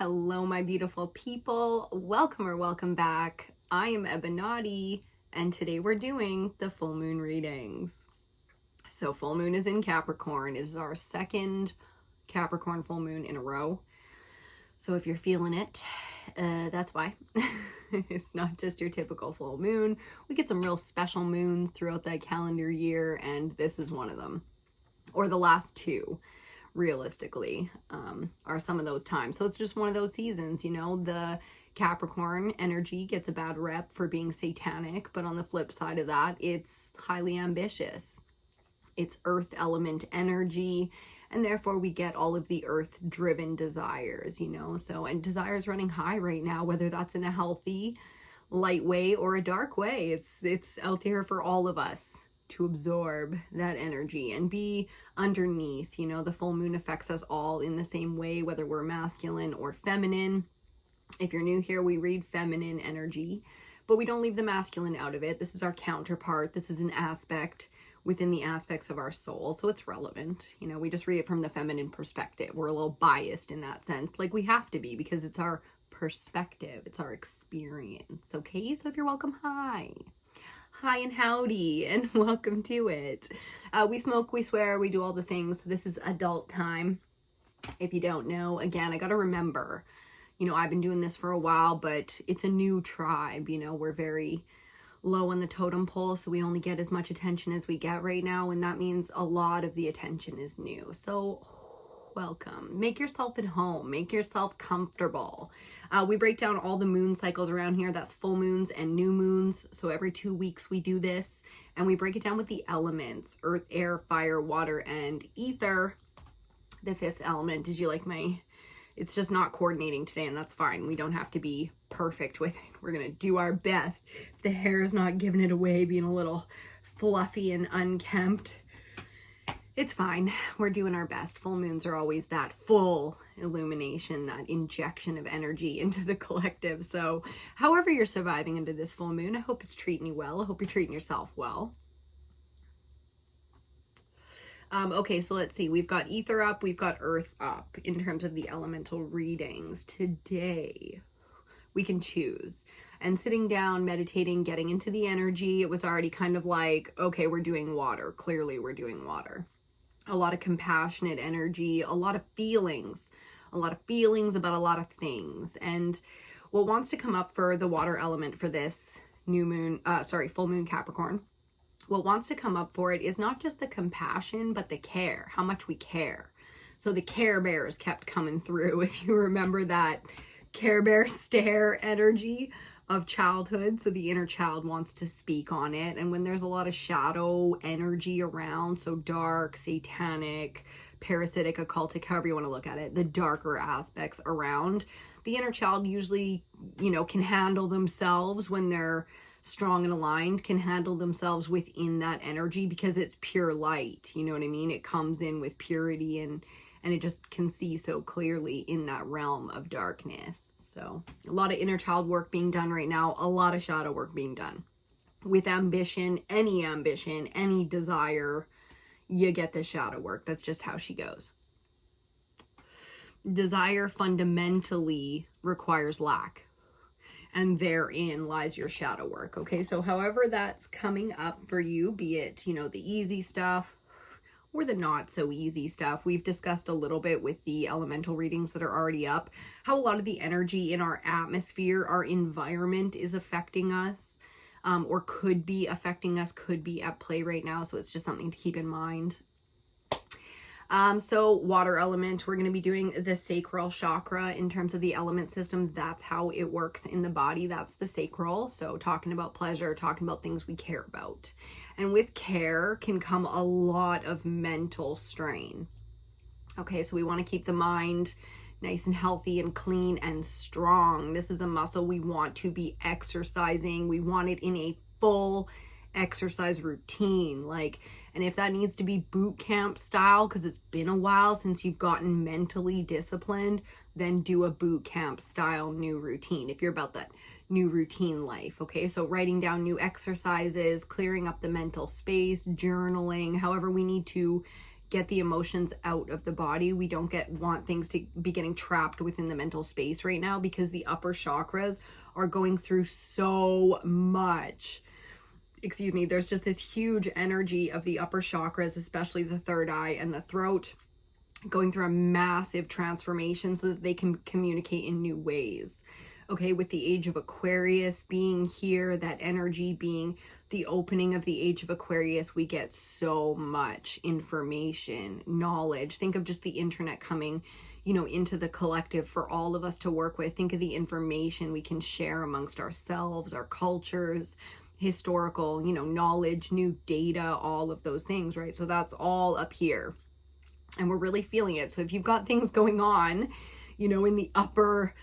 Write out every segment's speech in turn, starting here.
Hello, my beautiful people. Welcome or welcome back. I am EBINOTTI, and today we're doing the full moon readings. So full moon is in Capricorn. It is our second Capricorn full moon in a row. So if you're feeling it, that's why. It's not just your typical full moon. We get some real special moons throughout that calendar year, and this is one of them. Or the last two, realistically, are some of those times. So it's just one of those seasons, you know. The Capricorn energy gets a bad rep for being satanic, but on the flip side of that, it's highly ambitious. It's earth element energy, and therefore we get all of the earth driven desires, you know. So, and desires running high right now, whether that's in a healthy, light way or a dark way. It's out there for all of us to absorb that energy and be underneath. You know, the full moon affects us all in the same way, whether we're masculine or feminine. If you're new here, we read feminine energy, but we don't leave the masculine out of it. This is our counterpart. This is an aspect within the aspects of our soul, so it's relevant. You know, we just read it from the feminine perspective. We're a little biased in that sense, like we have to be, because it's our perspective, it's our experience. Okay, so if you're welcome, hi and howdy, and welcome to it. We smoke, we swear, we do all the things. This is adult time. If you don't know, again, I gotta remember, you know, I've been doing this for a while, but it's a new tribe. You know, we're very low on the totem pole, so we only get as much attention as we get right now, and that means a lot of the attention is new. So welcome. Make yourself at home. Make yourself comfortable. We break down all the moon cycles around here. That's full moons and new moons. So every 2 weeks we do this, and we break it down with the elements: earth, air, fire, water, and ether, the fifth element. Did you like my... It's just not coordinating today, and that's fine. We don't have to be perfect with it. We're going to do our best. If the hair's not giving it away, being a little fluffy and unkempt, it's fine. We're doing our best. Full moons are always that full illumination, that injection of energy into the collective. So however you're surviving into this full moon, I hope it's treating you well. I hope you're treating yourself well. Okay, so let's see. We've got ether up, we've got earth up in terms of the elemental readings. Today, we can choose. And sitting down, meditating, getting into the energy, it was already kind of like, okay, we're doing water. Clearly, we're doing water. A lot of compassionate energy, a lot of feelings about a lot of things. And what wants to come up for the water element for this full moon Capricorn, what wants to come up for it is not just the compassion, but the care, how much we care. So the Care Bears kept coming through. If you remember that Care Bear stare energy of childhood, so the inner child wants to speak on it. And when there's a lot of shadow energy around, so dark, satanic, parasitic, occultic, however you want to look at it, the darker aspects around, the inner child usually, you know, can handle themselves when they're strong and aligned, can handle themselves within that energy because it's pure light. You know what I mean? It comes in with purity, and it just can see so clearly in that realm of darkness. So a lot of inner child work being done right now, a lot of shadow work being done. With ambition, any desire, you get the shadow work. That's just how she goes. Desire fundamentally requires lack, and therein lies your shadow work. Okay, so however that's coming up for you, be it, you know, the easy stuff or the not so easy stuff. We've discussed a little bit with the elemental readings that are already up, how a lot of the energy in our atmosphere, our environment is affecting us, or could be affecting us, could be at play right now. So it's just something to keep in mind. So water element, we're going to be doing the sacral chakra in terms of the element system. That's how it works in the body. That's the sacral. So talking about pleasure, talking about things we care about. And with care can come a lot of mental strain. Okay, so we want to keep the mind nice and healthy and clean and strong. This is a muscle we want to be exercising. We want it in a full exercise routine, and if that needs to be boot camp style because it's been a while since you've gotten mentally disciplined, then do a boot camp style new routine if you're about that new routine life. Okay, so writing down new exercises, clearing up the mental space, journaling, however we need to get the emotions out of the body. We don't want things to be getting trapped within the mental space right now, because the upper chakras are going through so much. Excuse me, there's just this huge energy of the upper chakras, especially the third eye and the throat, going through a massive transformation so that they can communicate in new ways. Okay, with the age of Aquarius being here, that energy being the opening of the age of Aquarius, we get so much information, knowledge. Think of just the internet coming, you know, into the collective for all of us to work with. Think of the information we can share amongst ourselves, our cultures, historical, you know, knowledge, new data, all of those things, right? So that's all up here. And we're really feeling it. So if you've got things going on, you know, in the upper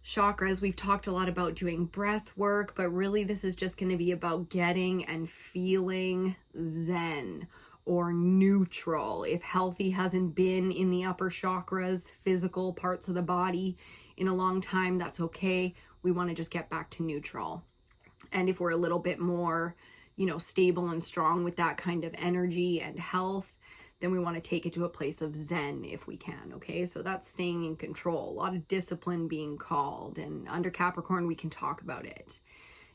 chakras, we've talked a lot about doing breath work, but really this is just going to be about getting and feeling zen or neutral. If healthy hasn't been in the upper chakras, physical parts of the body in a long time, that's okay. We want to just get back to neutral. And if we're a little bit more, you know, stable and strong with that kind of energy and health, then we want to take it to a place of zen if we can, okay? So that's staying in control, a lot of discipline being called, and under Capricorn, we can talk about it.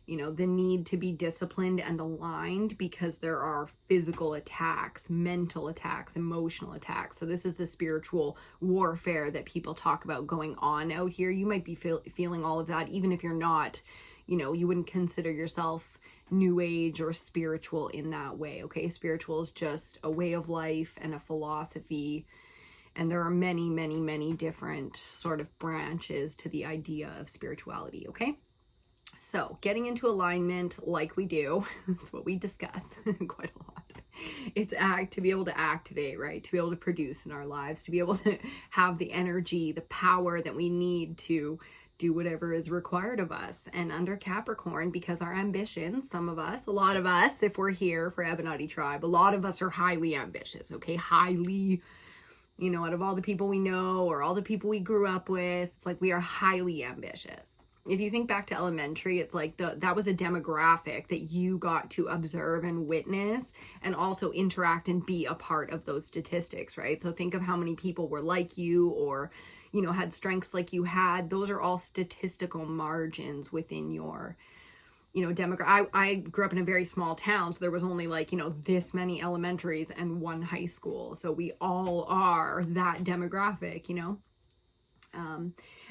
You know, the need to be disciplined and aligned because there are physical attacks, mental attacks, emotional attacks. So this is the spiritual warfare that people talk about going on out here. You might be feeling all of that, even if you're not, you know, you wouldn't consider yourself new age or spiritual in that way, okay? Spiritual is just a way of life and a philosophy, and there are many, many, many different sort of branches to the idea of spirituality, okay? So getting into alignment like we do, that's what we discuss quite a lot. It's to be able to activate, right? To be able to produce in our lives, to be able to have the energy, the power that we need to do whatever is required of us. And under Capricorn, because our ambitions, some of us, a lot of us, if we're here for EBINOTTI Tribe, a lot of us are highly ambitious, okay? Highly, you know, out of all the people we know or all the people we grew up with, it's like we are highly ambitious. If you think back to elementary, it's like that was a demographic that you got to observe and witness and also interact and be a part of those statistics, right? So think of how many people were like you or, you know, had strengths like you had. Those are all statistical margins within your, you know, demographic. I grew up in a very small town, so there was only like, you know, this many elementaries and one high school. So we all are that demographic, you know.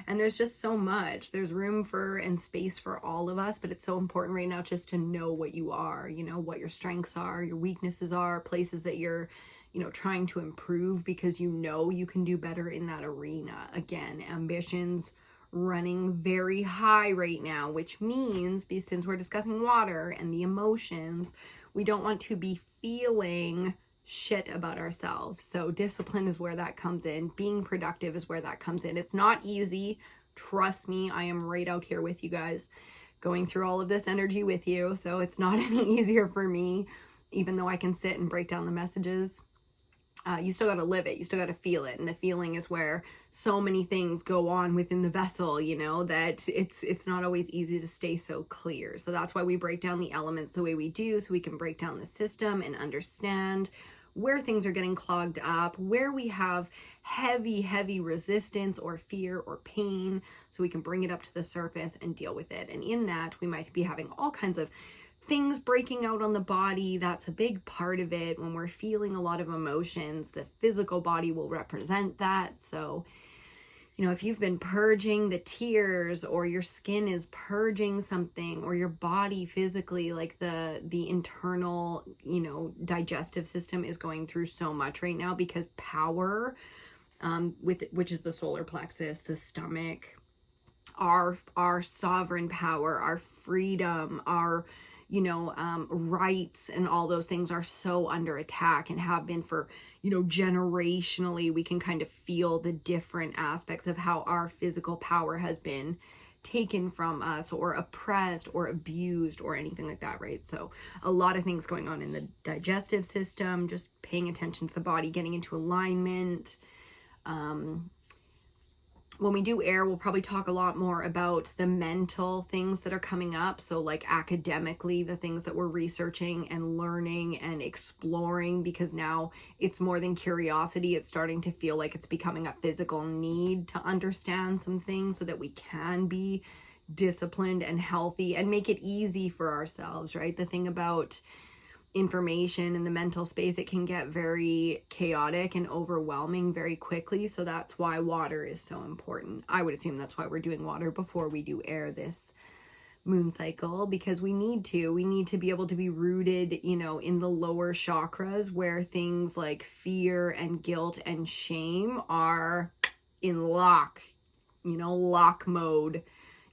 And there's just so much. There's room for and space for all of us, but it's so important right now just to know what you are, you know, what your strengths are, your weaknesses are, places that you're, you know, trying to improve because you know you can do better in that arena. Again, ambitions running very high right now, which means, since we're discussing water and the emotions, we don't want to be feeling shit about ourselves. So discipline is where that comes in. Being productive is where that comes in. It's not easy. Trust me, I am right out here with you guys, going through all of this energy with you. So it's not any easier for me, even though I can sit and break down the messages. You still got to live it. You still got to feel it. And the feeling is where so many things go on within the vessel, you know, that it's not always easy to stay so clear. So that's why we break down the elements the way we do, so we can break down the system and understand where things are getting clogged up, where we have heavy resistance or fear or pain, so we can bring it up to the surface and deal with it. And in that, we might be having all kinds of things breaking out on the body. That's a big part of it. When we're feeling a lot of emotions, the physical body will represent that. So, you know, if you've been purging the tears, or your skin is purging something, or your body physically, like the internal, you know, digestive system is going through so much right now, because power, which is the solar plexus, the stomach, our sovereign power, our freedom, our, you know, rights and all those things are so under attack and have been for, you know, generationally. We can kind of feel the different aspects of how our physical power has been taken from us or oppressed or abused or anything like that, right? So a lot of things going on in the digestive system, just paying attention to the body, getting into alignment. when we do air, we'll probably talk a lot more about the mental things that are coming up. So like academically, the things that we're researching and learning and exploring, because now it's more than curiosity. It's starting to feel like it's becoming a physical need to understand some things so that we can be disciplined and healthy and make it easy for ourselves, right? The thing about information in the mental space, it can get very chaotic and overwhelming very quickly. So that's why water is so important. I would assume that's why we're doing water before we do air this moon cycle, because we need to be able to be rooted, you know, in the lower chakras where things like fear and guilt and shame are in lock mode.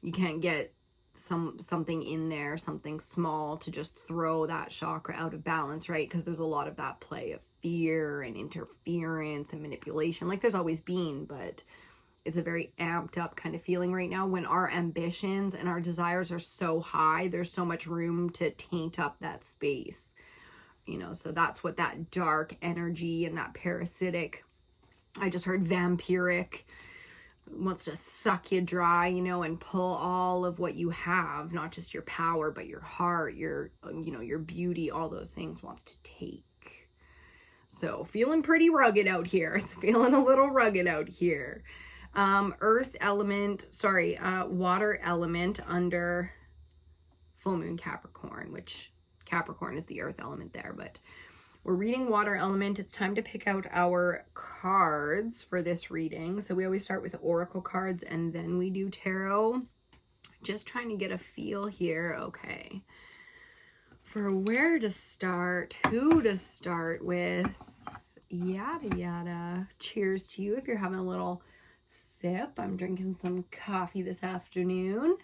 You can't get something in there, something small, to just throw that chakra out of balance, right? Because there's a lot of that play of fear and interference and manipulation, like there's always been, but it's a very amped up kind of feeling right now when our ambitions and our desires are so high. There's so much room to taint up that space, you know. So that's what that dark energy and that parasitic, I just heard vampiric, wants to suck you dry, you know, and pull all of what you have, not just your power, but your heart, your, you know, your beauty, all those things wants to take. So feeling pretty rugged out here. It's feeling a little rugged out here. Water element under full moon Capricorn, which Capricorn is the earth element there, but we're reading water element. It's time to pick out our cards for this reading. So we always start with oracle cards and then we do tarot. Just trying to get a feel here. Okay. For where to start, who to start with, yada yada. Cheers to you if you're having a little sip. I'm drinking some coffee this afternoon.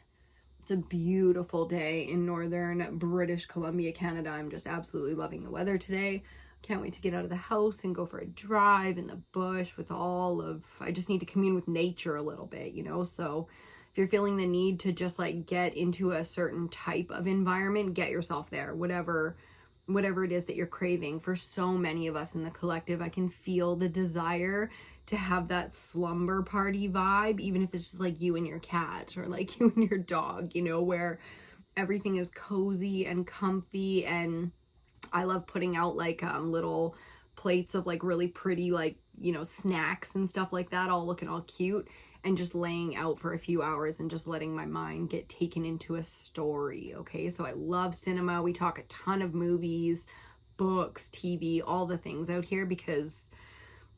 It's a beautiful day in northern British Columbia, Canada. I'm just absolutely loving the weather today. Can't wait to get out of the house and go for a drive in the bush with I just need to commune with nature a little bit, you know? So if you're feeling the need to just like get into a certain type of environment, get yourself there, whatever it is that you're craving. For so many of us in the collective, I can feel the desire to have that slumber party vibe, even if it's just like you and your cat or like you and your dog, you know, where everything is cozy and comfy. And I love putting out like little plates of like really pretty, like, you know, snacks and stuff like that, all looking all cute, and just laying out for a few hours and just letting my mind get taken into a story. Okay, so I love cinema. We talk a ton of movies, books, TV, all the things out here, because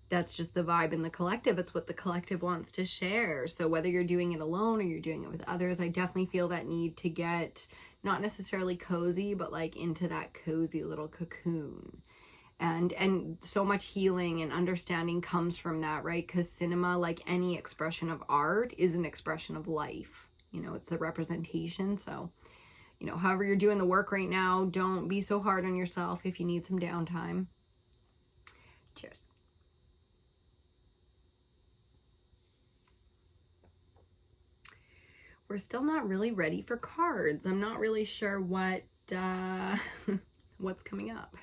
that's just the vibe in the collective. It's what the collective wants to share. So whether you're doing it alone or you're doing it with others, I definitely feel that need to get not necessarily cozy, but like into that cozy little cocoon. And so much healing and understanding comes from that, right? Because cinema, like any expression of art, is an expression of life. You know, it's the representation. So, you know, however you're doing the work right now, don't be so hard on yourself if you need some downtime. Cheers. We're still not really ready for cards. I'm not really sure what's coming up.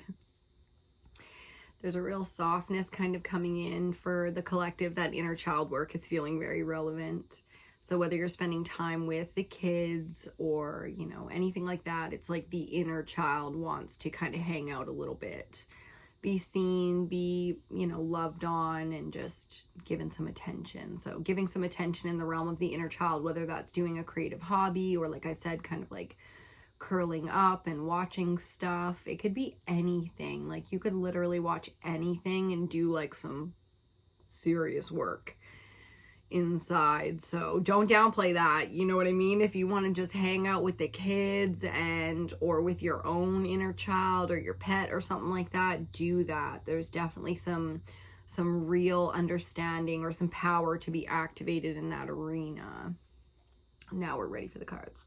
There's a real softness kind of coming in for the collective. That inner child work is feeling very relevant. So whether you're spending time with the kids or, you know, anything like that, it's like the inner child wants to kind of hang out a little bit, be seen, be, you know, loved on, and just given some attention. So giving some attention in the realm of the inner child, whether that's doing a creative hobby or, like I said, kind of like curling up and watching stuff. It could be anything. Like you could literally watch anything and do like some serious work inside. So don't downplay that. You know what I mean? If you want to just hang out with the kids or with your own inner child or your pet or something like that, do that. There's definitely some real understanding or some power to be activated in that arena. Now we're ready for the cards.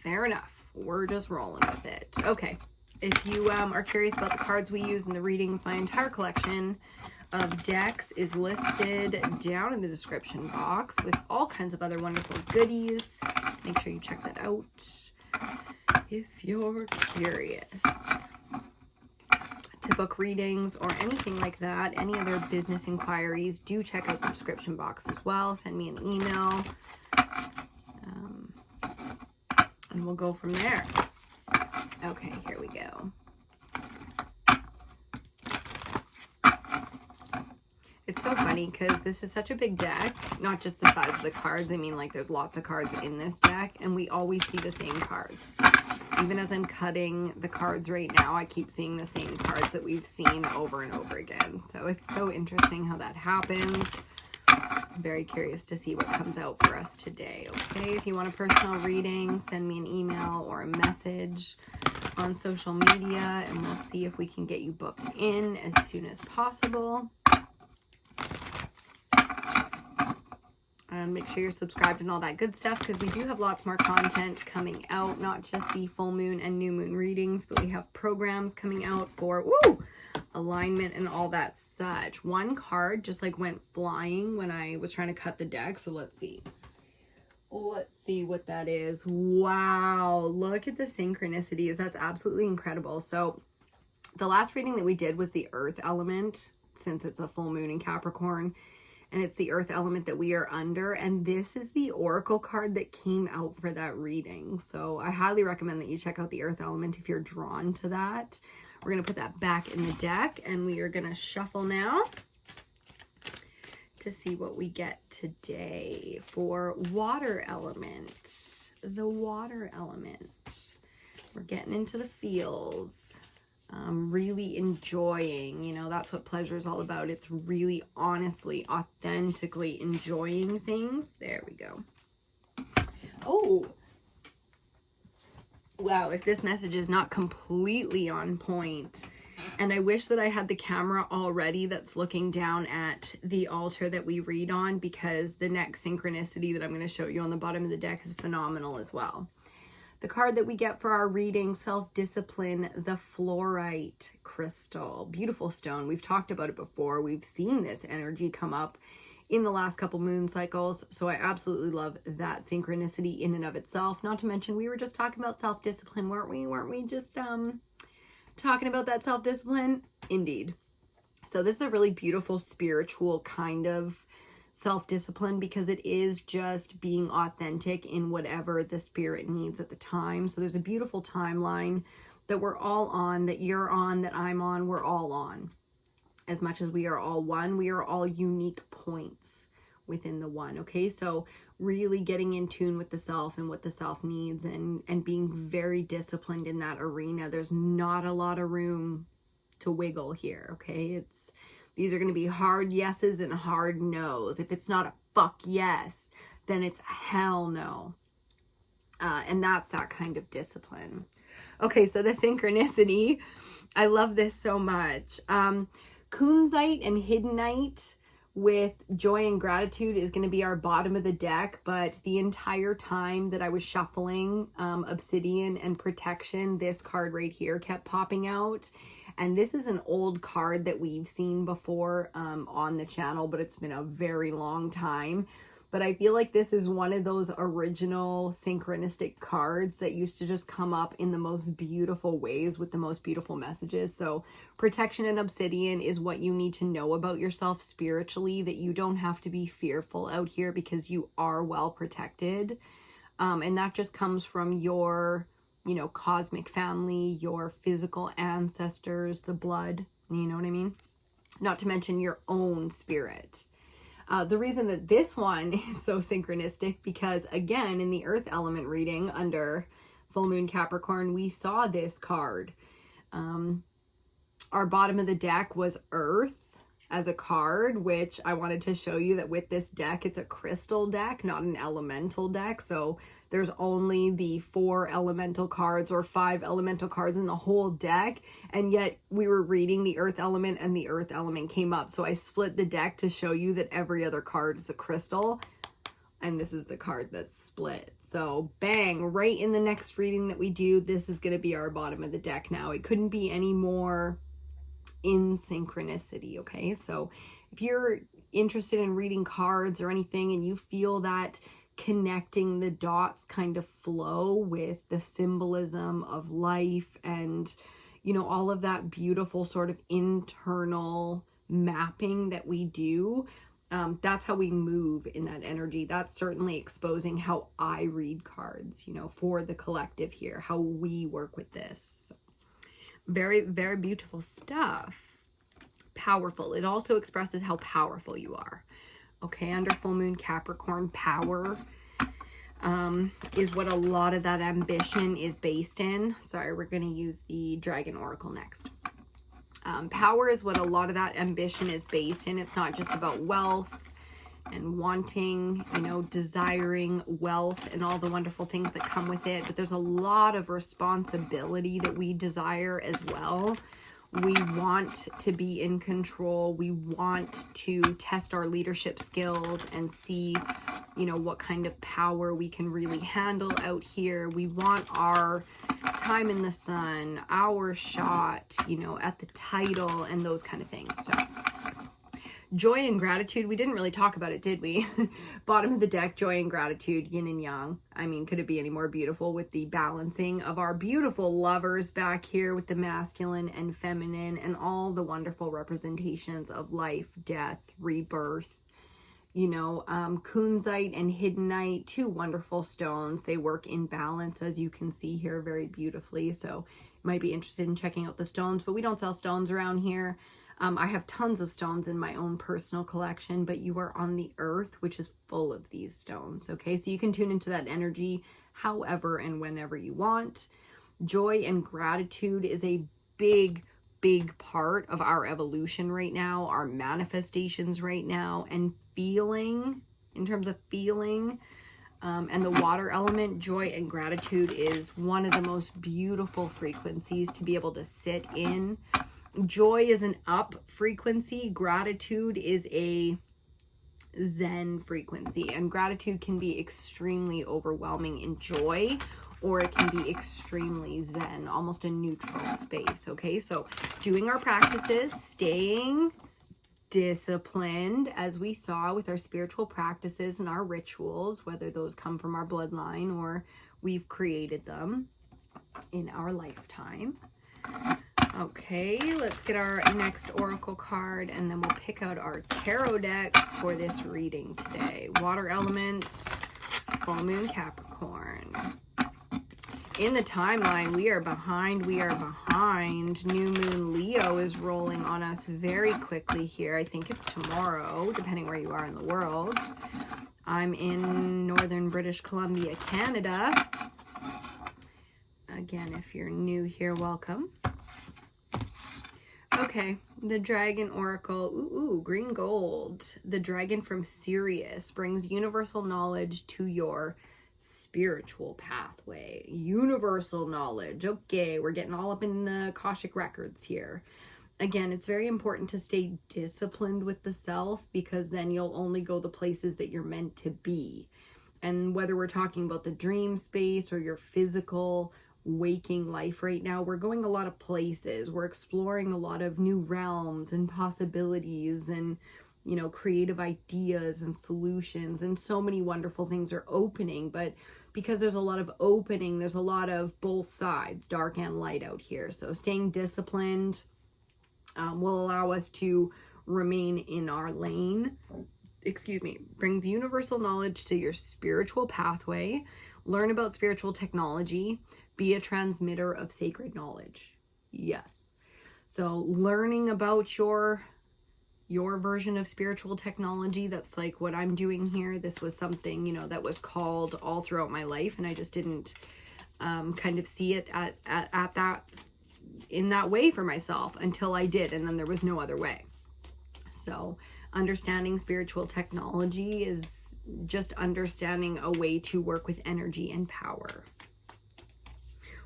Fair enough. We're just rolling with it. Okay. If you are curious about the cards we use in the readings, my entire collection of decks is listed down in the description box with all kinds of other wonderful goodies. Make sure you check that out if you're curious. to book readings or anything like that, any other business inquiries, do check out the description box as well. Send me an email. And we'll go from there. Okay, here we go. It's so funny because this is such a big deck, not just the size of the cards. I mean, like, there's lots of cards in this deck, and we always see the same cards. Even as I'm cutting the cards right now, I keep seeing the same cards that we've seen over and over again. So it's so interesting how that happens. I'm very curious to see what comes out for us today, okay? If you want a personal reading, send me an email or a message on social media, and we'll see if we can get you booked in as soon as possible. And make sure you're subscribed and all that good stuff, because we do have lots more content coming out, not just the full moon and new moon readings, but we have programs coming out for alignment and all that such. One card just like went flying when I was trying to cut the deck, so let's see. Let's see what that is. Wow, look at the synchronicities. That's absolutely incredible. So the last reading that we did was the earth element, since it's a full moon in Capricorn, and it's the earth element that we are under, and this is the oracle card that came out for that reading. So I highly recommend that you check out the earth element if you're drawn to that. We're going to put that back in the deck, and we are going to shuffle now to see what we get today for water element. The water element. We're getting into the feels. Really enjoying, you know, that's what pleasure is all about. It's really honestly, authentically enjoying things. There we go. Oh, wow, if this message is not completely on point, and I wish that I had the camera already that's looking down at the altar that we read on, because the next synchronicity that I'm going to show you on the bottom of the deck is phenomenal as well. The card that we get for our reading, Self-Discipline, the Fluorite Crystal. Beautiful stone. We've talked about it before. We've seen this energy come up in the last couple moon cycles. So I absolutely love that synchronicity in and of itself. Not to mention, we were just talking about self-discipline, weren't we? Weren't we just talking about that self-discipline? Indeed. So this is a really beautiful spiritual kind of self-discipline, because it is just being authentic in whatever the spirit needs at the time. So there's a beautiful timeline that we're all on, that you're on, that I'm on, we're all on. As much as we are all one, we are all unique points within the one, okay? So really getting in tune with the self and what the self needs, and being very disciplined in that arena. There's not a lot of room to wiggle here, okay? These are going to be hard yeses and hard nos. If it's not a fuck yes, then it's a hell no. And that's that kind of discipline. Okay, so the synchronicity, I love this so much. Kunzite and Hiddenite with joy and gratitude is going to be our bottom of the deck, but the entire time that I was shuffling Obsidian and Protection, this card right here kept popping out. And this is an old card that we've seen before on the channel, but it's been a very long time. But I feel like this is one of those original synchronistic cards that used to just come up in the most beautiful ways with the most beautiful messages. So Protection and Obsidian is what you need to know about yourself spiritually, that you don't have to be fearful out here because you are well protected. And that just comes from your, you know, cosmic family, your physical ancestors, the blood, you know what I mean? Not to mention your own spirit. The reason that this one is so synchronistic, because again, in the earth element reading under full moon Capricorn, we saw this card. Our bottom of the deck was earth as a card, which I wanted to show you that with this deck, it's a crystal deck, not an elemental deck. So there's only the 4 elemental cards or 5 elemental cards in the whole deck. And yet we were reading the earth element and the earth element came up. So I split the deck to show you that every other card is a crystal. And this is the card that's split. So bang, right in the next reading that we do, this is going to be our bottom of the deck now. It couldn't be any more in synchronicity, okay? So if you're interested in reading cards or anything and you feel that connecting the dots kind of flow with the symbolism of life and, you know, all of that beautiful sort of internal mapping that we do. That's how we move in that energy. That's certainly exposing how I read cards, you know, for the collective here, how we work with this. So, very, very beautiful stuff. Powerful. It also expresses how powerful you are. Okay, under full moon Capricorn, power is what a lot of that ambition is based in. Sorry, we're going to use the Dragon Oracle next. Power is what a lot of that ambition is based in. It's not just about wealth and wanting, you know, desiring wealth and all the wonderful things that come with it, but there's a lot of responsibility that we desire as well. We want to be in control. We want to test our leadership skills and see, you know, what kind of power we can really handle out here. We want our time in the sun, our shot, you know, at the title and those kind of things. So joy and gratitude, we didn't really talk about it, did we? Bottom of the deck, joy and gratitude, yin and yang. I mean, could it be any more beautiful with the balancing of our beautiful lovers back here with the masculine and feminine and all the wonderful representations of life, death, rebirth. You know, kunzite and hiddenite, two wonderful stones. They work in balance, as you can see here, very beautifully. So you might be interested in checking out the stones, but we don't sell stones around here. I have tons of stones in my own personal collection, but you are on the earth, which is full of these stones. Okay, so you can tune into that energy however and whenever you want. Joy and gratitude is a big part of our evolution right now, our manifestations right now, and feeling, in terms of feeling, and the water element, joy and gratitude is one of the most beautiful frequencies to be able to sit in. Joy is an up frequency. Gratitude is a Zen frequency, and gratitude can be extremely overwhelming in joy, or it can be extremely Zen, almost a neutral space. Okay, so doing our practices, staying disciplined, as we saw with our spiritual practices and our rituals, whether those come from our bloodline or we've created them in our lifetime. Okay, let's get our next oracle card, and then we'll pick out our tarot deck for this reading today. Water elements, full moon Capricorn. In the timeline, we are behind. New moon Leo is rolling on us very quickly here. I think it's tomorrow, depending where you are in the world. I'm in northern British Columbia, Canada. Again, if you're new here, welcome. Okay, the Dragon Oracle, ooh, green gold. The dragon from Sirius brings universal knowledge to your spiritual pathway. Universal knowledge. Okay, we're getting all up in the Akashic records here. Again, it's very important to stay disciplined with the self, because then you'll only go the places that you're meant to be. And whether we're talking about the dream space or your physical waking life right now, we're going a lot of places. We're exploring a lot of new realms and possibilities and, you know, creative ideas and solutions, and so many wonderful things are opening. But because there's a lot of opening, there's a lot of both sides, dark and light out here. So staying disciplined will allow us to remain in our lane. Brings universal knowledge to your spiritual pathway. Learn about spiritual technology. Be a transmitter of sacred knowledge. Yes. So learning about your version of spiritual technology, that's like what I'm doing here. This was something, you know, that was called all throughout my life, and I just didn't kind of see it at that, in that way for myself until I did, and then there was no other way. So understanding spiritual technology is just understanding a way to work with energy and power.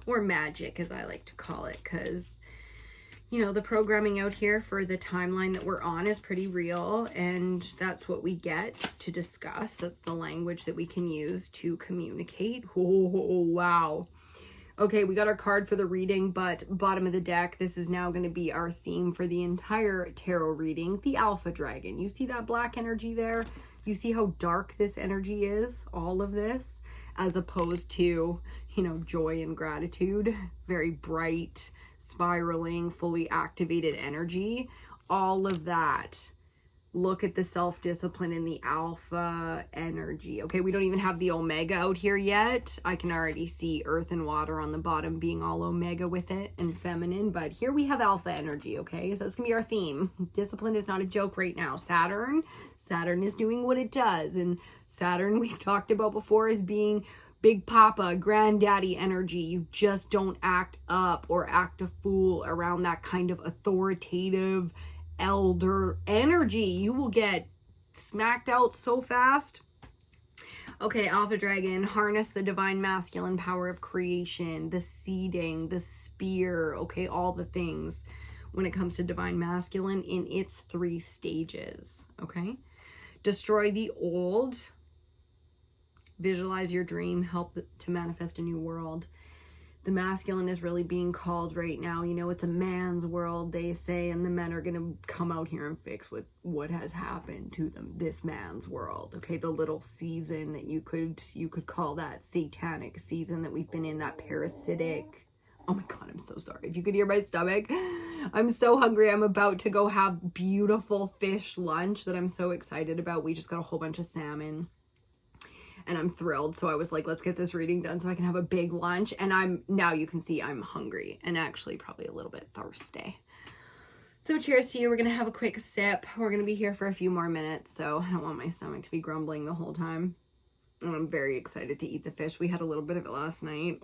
Or magic, as I like to call it, because, you know, the programming out here for the timeline that we're on is pretty real, and that's what we get to discuss. That's the language that we can use to communicate. Oh, wow. Okay, we got our card for the reading, but bottom of the deck, this is now going to be our theme for the entire tarot reading, the Alpha Dragon. You see that black energy there? You see how dark this energy is, all of this, as opposed to, you know, joy and gratitude, very bright, spiraling, fully activated energy, all of that. Look at the self-discipline in the alpha energy. Okay, we don't even have the omega out here yet. I can already see earth and water on the bottom being all omega with it and feminine, but here we have alpha energy, okay? So that's gonna be our theme. Discipline is not a joke right now. Saturn is doing what it does, and Saturn, we've talked about before, is being big papa, granddaddy energy. You just don't act up or act a fool around that kind of authoritative elder energy. You will get smacked out so fast. Okay, Alpha Dragon, harness the divine masculine power of creation, the seeding, the spear, okay, all the things when it comes to divine masculine in its 3 stages, okay? Destroy the old, visualize your dream, help to manifest a new world. The masculine is really being called right now. You know, it's a man's world, they say, and the men are going to come out here and fix what has happened to them, this man's world. Okay, the little season that you could call that satanic season that we've been in, that parasitic. Oh my God, I'm so sorry. If you could hear my stomach, I'm so hungry. I'm about to go have beautiful fish lunch that I'm so excited about. We just got a whole bunch of salmon. And I'm thrilled. So I was like, let's get this reading done so I can have a big lunch. And now you can see I'm hungry and actually probably a little bit thirsty. So cheers to you. We're going to have a quick sip. We're going to be here for a few more minutes. So I don't want my stomach to be grumbling the whole time. And I'm very excited to eat the fish. We had a little bit of it last night.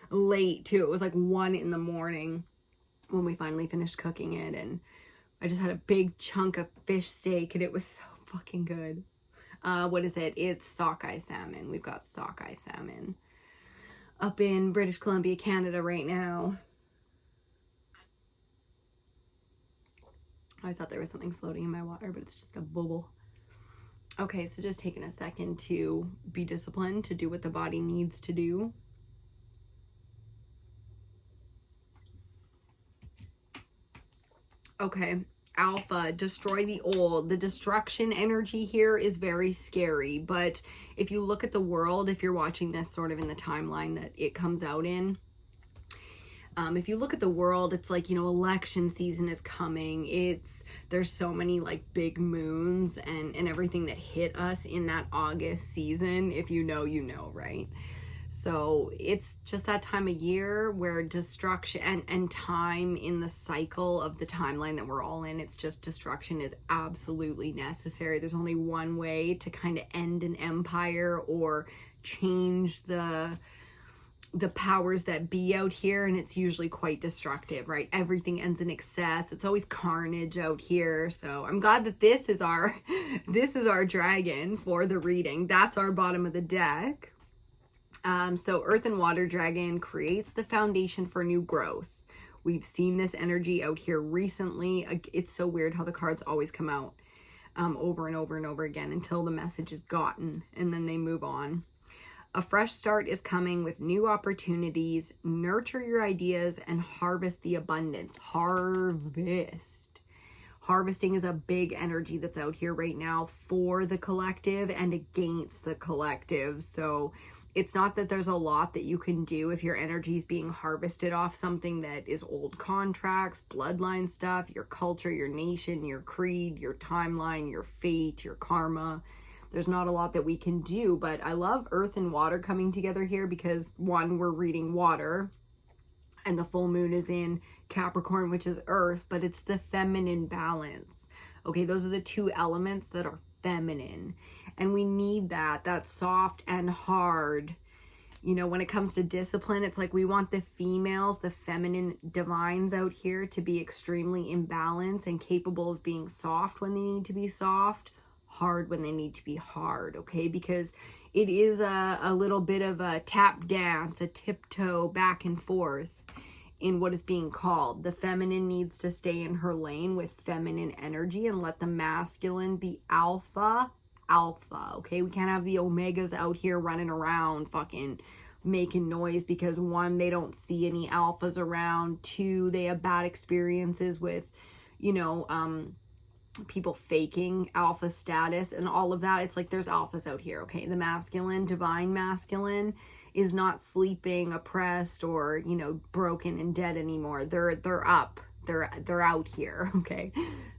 Late too. It was like 1 in the morning when we finally finished cooking it. And I just had a big chunk of fish steak and it was so fucking good. What is it? It's sockeye salmon. We've got sockeye salmon up in British Columbia, Canada right now. I thought there was something floating in my water, but it's just a bubble. Okay, so just taking a second to be disciplined, to do what the body needs to do. Okay. Alpha, destroy the old. The destruction energy here is very scary, but if you look at the world, if you're watching this sort of in the timeline that it comes out in, if you look at the world, it's like, you know, election season is coming. There's so many like big moons and everything that hit us in that August season. If you know, you know, right? So it's just that time of year where destruction and time in the cycle of the timeline that we're all in, it's just destruction is absolutely necessary. There's only one way to kind of end an empire or change the powers that be out here, and it's usually quite destructive, right? Everything ends in excess. It's always carnage out here. So I'm glad that this is our dragon for the reading. That's our bottom of the deck. So Earth and Water Dragon creates the foundation for new growth. We've seen this energy out here recently. It's so weird how the cards always come out over and over and over again until the message is gotten, and then they move on. A fresh start is coming with new opportunities. Nurture your ideas and harvest the abundance. Harvest. Harvesting is a big energy that's out here right now for the collective and against the collective. So it's not that there's a lot that you can do if your energy is being harvested off something that is old contracts, bloodline stuff, your culture, your nation, your creed, your timeline, your fate, your karma. There's not a lot that we can do, but I love Earth and Water coming together here because, one, we're reading water, and the full moon is in Capricorn, which is Earth, but it's the feminine balance. Okay, those are the 2 elements that are feminine, and we need that's soft and hard. You know, when it comes to discipline, it's like we want the females, the feminine divines out here to be extremely in balance and capable of being soft when they need to be soft, hard when they need to be hard, okay? Because it is a little bit of a tap dance, a tiptoe back and forth in what is being called. The feminine needs to stay in her lane with feminine energy and let the masculine be alpha, okay? We can't have the omegas out here running around fucking making noise because, 1, they don't see any alphas around, 2, they have bad experiences with, you know, people faking alpha status and all of that. It's like there's alphas out here, okay? The masculine, divine masculine, is not sleeping, oppressed, or, you know, broken and dead anymore. They're up. They're out here, okay?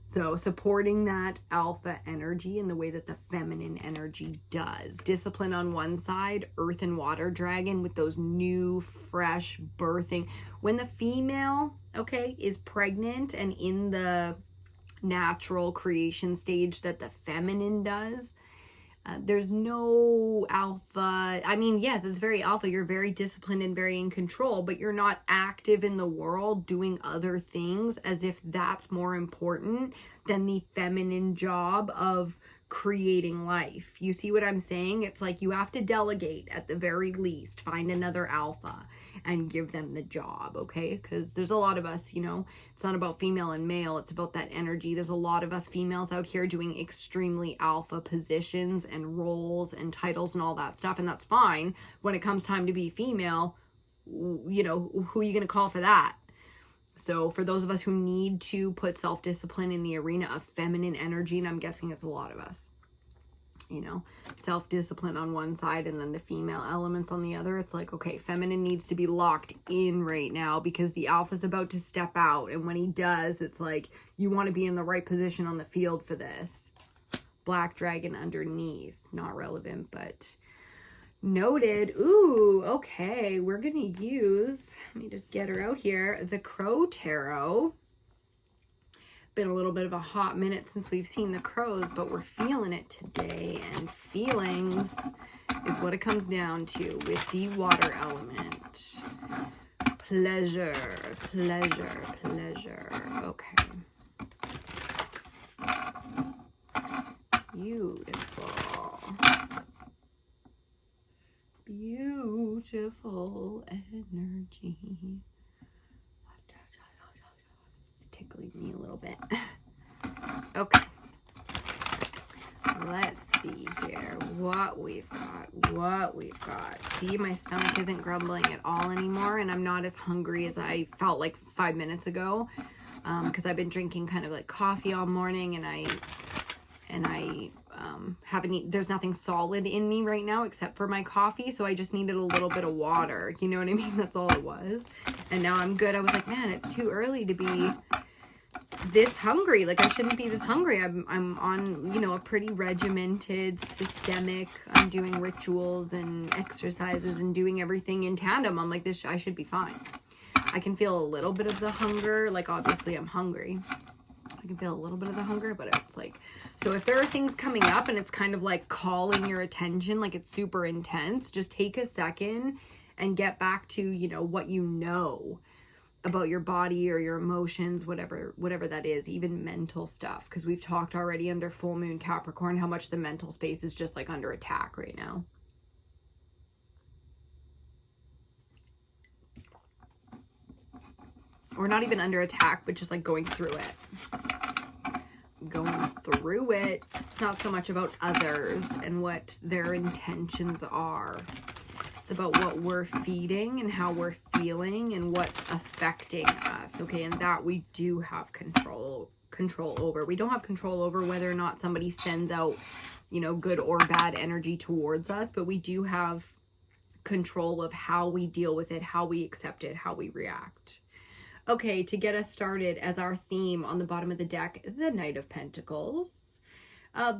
So supporting that alpha energy in the way that the feminine energy does. Discipline on one side, earth and water dragon with those new, fresh birthing. When the female, okay, is pregnant and in the natural creation stage that the feminine does, there's no alpha. I mean, yes, it's very alpha. You're very disciplined and very in control, but you're not active in the world doing other things as if that's more important than the feminine job of creating life. You see what I'm saying? It's like you have to delegate at the very least, find another alpha and give them the job, okay? Because there's a lot of us, you know, it's not about female and male, it's about that energy. There's a lot of us females out here doing extremely alpha positions and roles and titles and all that stuff, and that's fine. When it comes time to be female, you know, who are you going to call for that? So for those of us who need to put self-discipline in the arena of feminine energy, and I'm guessing it's a lot of us, you know, self-discipline on one side and then the female elements on the other, it's like, okay, feminine needs to be locked in right now because the alpha's about to step out. And when he does, it's like, you want to be in the right position on the field for this. Black dragon underneath, not relevant, but noted. Ooh, okay, we're gonna use, let me just get her out here, the Crow Tarot. Been a little bit of a hot minute since we've seen the crows, but we're feeling it today, and feelings is what it comes down to with the water element. Pleasure, pleasure, pleasure. Okay. Beautiful. Beautiful energy. It's tickling me a little bit. Okay. Let's see here what we've got. See, my stomach isn't grumbling at all anymore, and I'm not as hungry as I felt like 5 minutes ago, because I've been drinking kind of like coffee all morning, and I haven't eaten. There's nothing solid in me right now except for my coffee, so I just needed a little bit of water. You know what I mean? That's all it was. And now I'm good. I was like, man, it's too early to be this hungry. Like, I shouldn't be this hungry. I'm on, you know, a pretty regimented, systemic, I'm doing rituals and exercises and doing everything in tandem. I'm like, this, I should be fine. I can feel a little bit of the hunger. Like, obviously I'm hungry. I can feel a little bit of the hunger, but it's like, so if there are things coming up and it's kind of like calling your attention, like it's super intense, just take a second and get back to, you know, what you know about your body or your emotions, whatever that is, even mental stuff. Because we've talked already under full moon Capricorn how much the mental space is just like under attack right now. Or not even under attack, but just like going through it. Going through it. It's not so much about others and what their intentions are. It's about what we're feeding and how we're feeling and what's affecting us, okay? And that we do have control over. We don't have control over whether or not somebody sends out, you know, good or bad energy towards us, but we do have control of how we deal with it, how we accept it, how we react. Okay, to get us started, as our theme on the bottom of the deck, the Knight of Pentacles.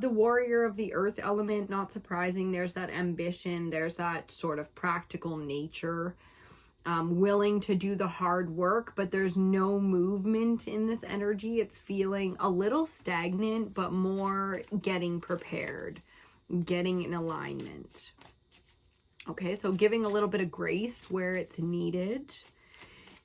The warrior of the earth element, not surprising. There's that ambition. There's that sort of practical nature. Willing to do the hard work, but there's no movement in this energy. It's feeling a little stagnant, but more getting prepared, getting in alignment. Okay, so giving a little bit of grace where it's needed.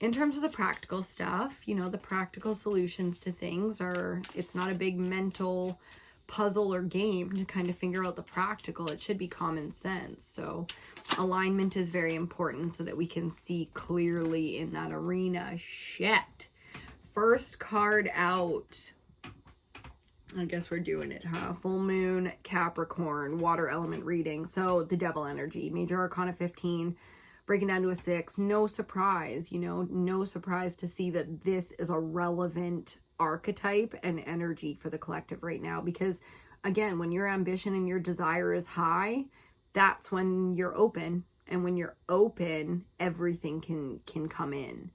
In terms of the practical stuff, you know, the practical solutions to things are, it's not a big mental puzzle or game to kind of figure out the practical. It should be common sense. So alignment is very important so that we can see clearly in that arena. Shit. First card out. I guess we're doing it, huh? Full moon, Capricorn, water element reading. So the devil energy, major arcana 15. Breaking down to a 6, no surprise, you know, no surprise to see that this is a relevant archetype and energy for the collective right now. Because again, when your ambition and your desire is high, that's when you're open And when you're open, everything can come in.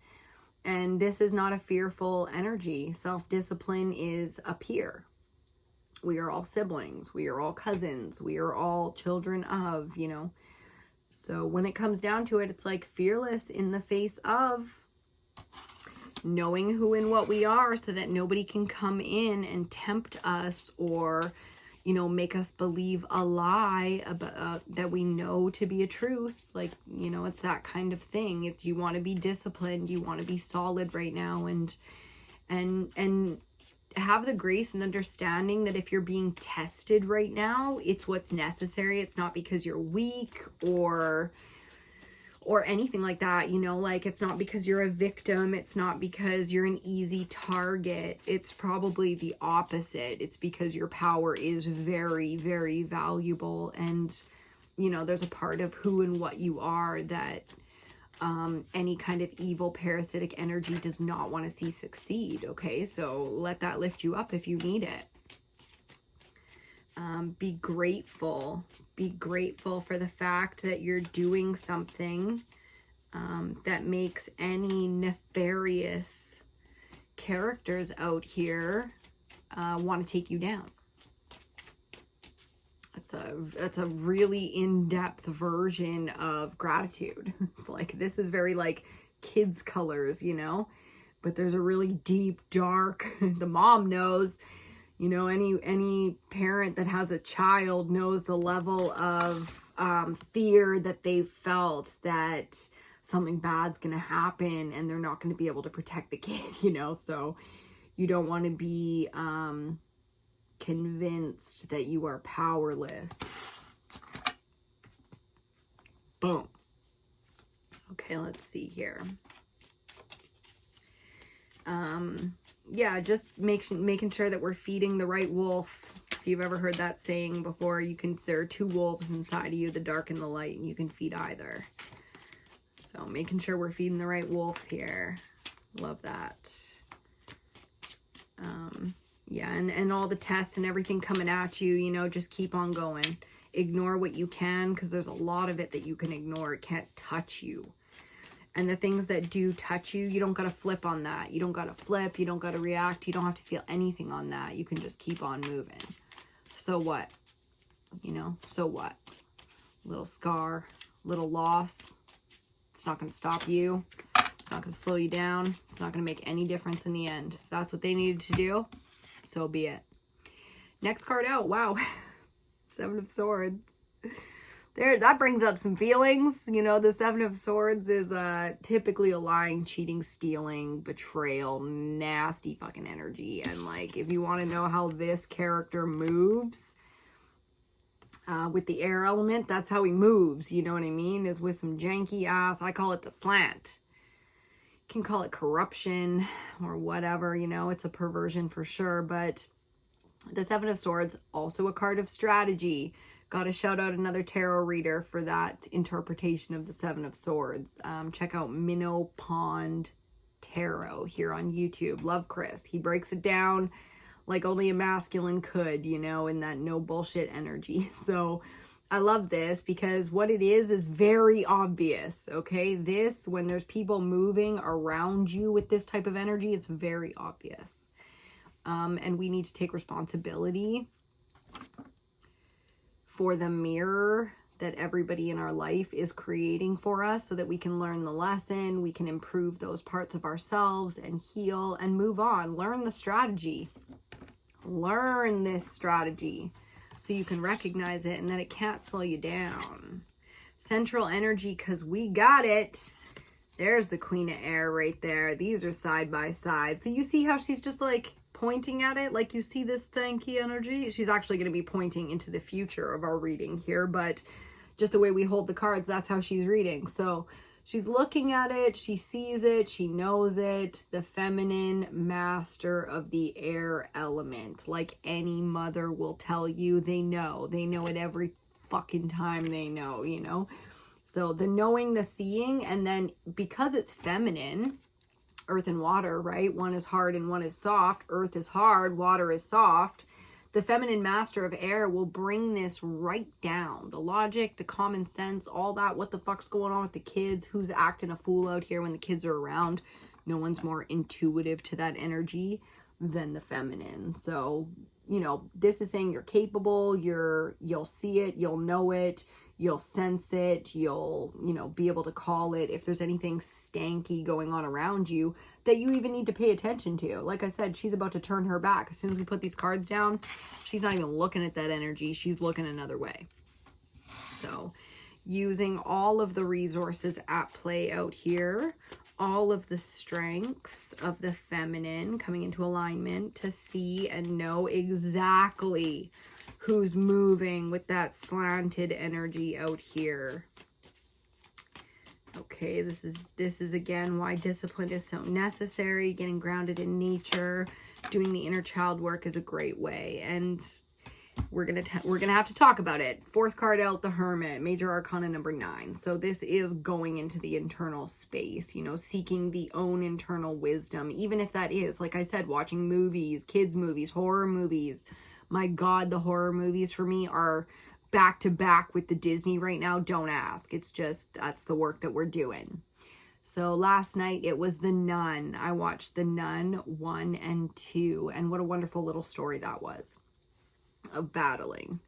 And this is not a fearful energy. Self-discipline is up here. We are all siblings. We are all cousins. We are all children of, you know. So when it comes down to it, it's like fearless in the face of knowing who and what we are, so that nobody can come in and tempt us or, you know, make us believe a lie about that we know to be a truth. Like, you know, it's that kind of thing. It's, you want to be disciplined, you want to be solid right now, and have the grace and understanding that if you're being tested right now, it's what's necessary. It's not because you're weak or anything like that, you know, like it's not because you're a victim. It's not because you're an easy target. It's probably the opposite. It's because your power is very, very valuable. And, you know, there's a part of who and what you are that any kind of evil parasitic energy does not want to see succeed. Okay, so let that lift you up if you need it. Be grateful. Be grateful for the fact that you're doing something that makes any nefarious characters out here want to take you down. That's a really in-depth version of gratitude. It's like, this is very like kids colors, you know, but there's a really deep, dark, the mom knows, you know, any parent that has a child knows the level of fear that they've felt that something bad's going to happen and they're not going to be able to protect the kid, you know, so you don't want to be convinced that you are powerless. Boom. Okay, let's see here. Yeah, just making sure that we're feeding the right wolf. If you've ever heard that saying before, there are two wolves inside of you, the dark and the light, and you can feed either. So making sure we're feeding the right wolf here. Love that. Yeah, and all the tests and everything coming at you, you know, just keep on going. Ignore what you can, because there's a lot of it that you can ignore. It can't touch you. And the things that do touch you, you don't got to flip on that. You don't got to flip. You don't got to react. You don't have to feel anything on that. You can just keep on moving. So what? You know, so what? Little scar, little loss. It's not going to stop you. It's not going to slow you down. It's not going to make any difference in the end. If that's what they needed to do, so be it. Next card out. Wow. Seven of Swords. There, that brings up some feelings. You know, the Seven of Swords is typically a lying, cheating, stealing, betrayal, nasty fucking energy. And like, if you want to know how this character moves with the air element, that's how he moves. You know what I mean? Is with some janky ass. I call it the slant. You can call it corruption or whatever. You know, it's a perversion for sure. But the Seven of Swords, also a card of strategy. Got to shout out another tarot reader for that interpretation of the Seven of Swords. Check out Minnow Pond Tarot here on YouTube. Love Chris. He breaks it down like only a masculine could, you know, in that no bullshit energy. So I love this because what it is very obvious, okay? This, when there's people moving around you with this type of energy, it's very obvious. And we need to take responsibility for the mirror that everybody in our life is creating for us so that we can learn the lesson, we can improve those parts of ourselves and heal and move on. Learn the strategy. Learn this strategy so you can recognize it and that it can't slow you down. Central energy, because we got it. There's the Queen of Air right there. These are side by side. So you see how she's just like pointing at it, like you see this stanky energy. She's actually going to be pointing into the future of our reading here, but just the way we hold the cards, that's how she's reading. So she's looking at it, she sees it, she knows it. The feminine master of the air element, like any mother will tell you, they know it every fucking time they know, you know. So the knowing, the seeing, and then because it's feminine, earth and water, right? One is hard and one is soft. Earth is hard, water is soft. The feminine master of air will bring this right down. The logic, the common sense, all that, what the fuck's going on with the kids, who's acting a fool out here when the kids are around. No one's more intuitive to that energy than the feminine. So, you know, this is saying you're capable, you'll see it, you'll know it, you'll sense it, you'll, you know, be able to call it if there's anything stanky going on around you that you even need to pay attention to. Like I said, she's about to turn her back. As soon as we put these cards down, she's not even looking at that energy. She's looking another way. So using all of the resources at play out here, all of the strengths of the feminine coming into alignment to see and know exactly who's moving with that slanted energy out here. Okay, this is again why discipline is so necessary. Getting grounded in nature, doing the inner child work is a great way, and we're gonna have to talk about it. Fourth card out, the Hermit, major arcana number 9. So this is going into the internal space, you know, seeking the own internal wisdom, even if that is, like I said, watching movies, kids movies, horror movies. My God, the horror movies for me are back to back with the Disney right now. Don't ask. It's just, that's the work that we're doing. So last night it was The Nun. I watched The Nun 1 and 2, and what a wonderful little story that was. Of battling,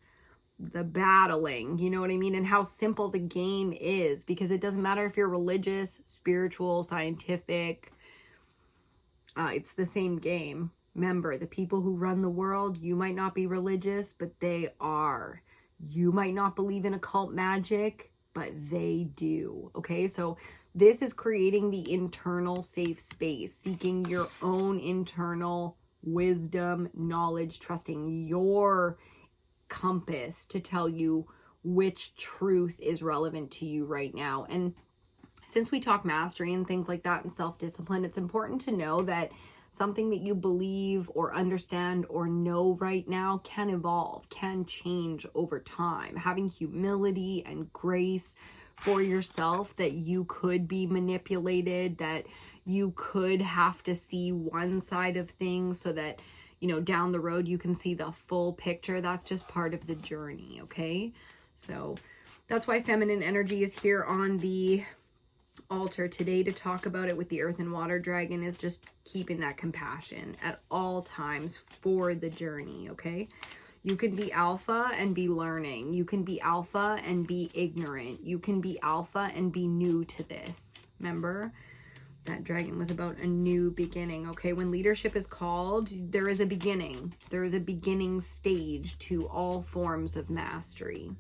you know what I mean, and how simple the game is, because it doesn't matter if you're religious, spiritual, scientific, it's the same game. Remember, the people who run the world, you might not be religious, but they are. You might not believe in occult magic, but they do. Okay, so this is creating the internal safe space, seeking your own internal wisdom, knowledge, trusting your compass to tell you which truth is relevant to you right now. And since we talk mastery and things like that and self-discipline, it's important to know that something that you believe or understand or know right now can evolve, can change over time. Having humility and grace for yourself, that you could be manipulated, that you could have to see one side of things so that, you know, down the road you can see the full picture. That's just part of the journey, okay? So that's why feminine energy is here on the altar today to talk about it with the Earth and Water Dragon, is just keeping that compassion at all times for the journey, okay? You can be alpha and be learning. You can be alpha and be ignorant. You can be alpha and be new to this. Remember? That dragon was about a new beginning, okay? When leadership is called, there is a beginning. There is a beginning stage to all forms of mastery.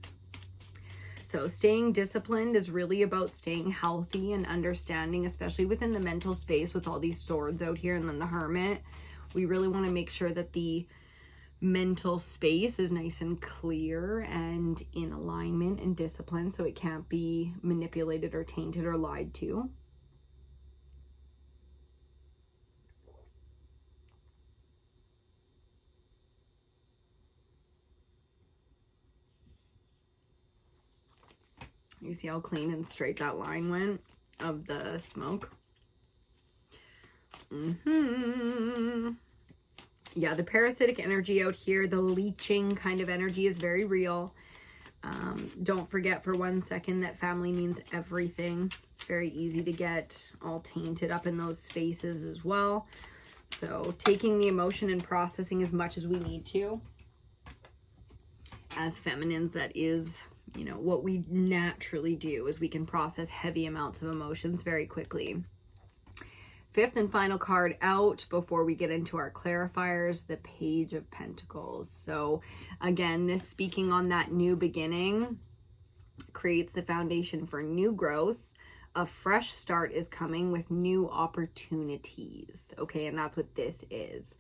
So staying disciplined is really about staying healthy and understanding, especially within the mental space with all these swords out here and then the Hermit. We really want to make sure that the mental space is nice and clear and in alignment and discipline, so it can't be manipulated or tainted or lied to. You see how clean and straight that line went of the smoke? Yeah, the parasitic energy out here, the leeching kind of energy is very real. Don't forget for 1 second that family means everything. It's very easy to get all tainted up in those spaces as well. So taking the emotion and processing as much as we need to. As feminines, that is, you know, what we naturally do, is we can process heavy amounts of emotions very quickly. Fifth and final card out before we get into our clarifiers, the Page of Pentacles. So again, this speaking on that new beginning creates the foundation for new growth. A fresh start is coming with new opportunities. Okay, and that's what this is.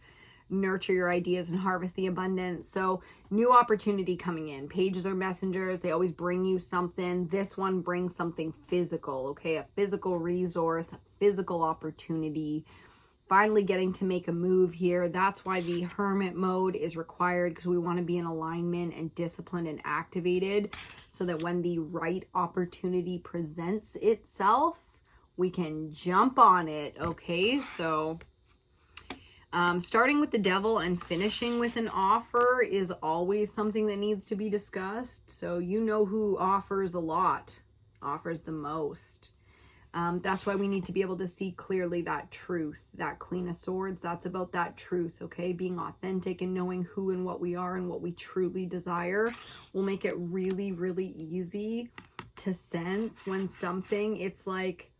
Nurture your ideas and harvest the abundance. So new opportunity coming in. Pages are messengers. They always bring you something. This one brings something physical, okay? A physical resource, a physical opportunity. Finally getting to make a move here. That's why the Hermit mode is required, because we want to be in alignment and disciplined and activated, so that when the right opportunity presents itself, we can jump on it, okay? So Starting with the devil and finishing with an offer is always something that needs to be discussed. So you know who offers a lot, offers the most. That's why we need to be able to see clearly that truth. That Queen of Swords, that's about that truth, okay? Being authentic and knowing who and what we are and what we truly desire will make it really, really easy to sense when something, it's like,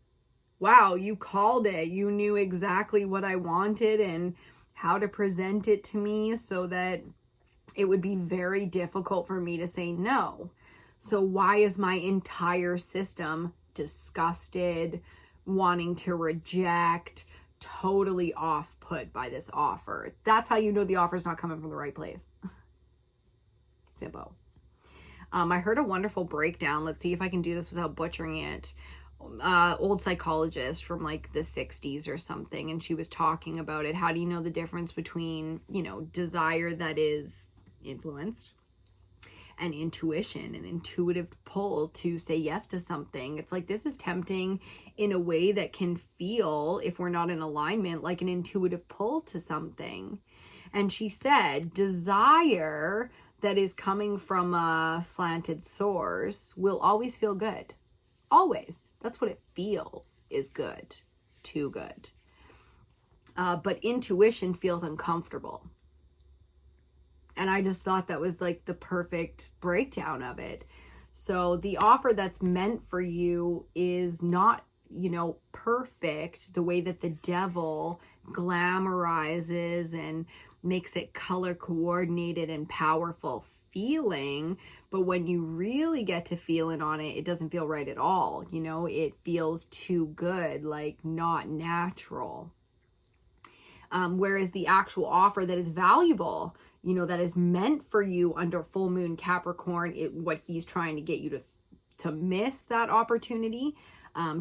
wow, you called it. You knew exactly what I wanted and how to present it to me so that it would be very difficult for me to say no. So why is my entire system disgusted, wanting to reject, totally off put by this offer? That's how you know the offer's not coming from the right place. Simple. I heard a wonderful breakdown. Let's see if I can do this without butchering it. Old psychologist from like the 60s or something, and she was talking about it. How do you know the difference between, you know, desire that is influenced and intuition, an intuitive pull to say yes to something? It's like, this is tempting in a way that can feel, if we're not in alignment, like an intuitive pull to something. And she said, desire that is coming from a slanted source will always feel good. Always. That's what it feels is good. Too good. But intuition feels uncomfortable. And I just thought that was like the perfect breakdown of it. So the offer that's meant for you is not, you know, perfect the way that the devil glamorizes and makes it color coordinated and powerful feeling. But when you really get to feeling on it, it doesn't feel right at all. You know, it feels too good, like not natural. Whereas the actual offer that is valuable, you know, that is meant for you under full moon Capricorn, what he's trying to get you to miss that opportunity,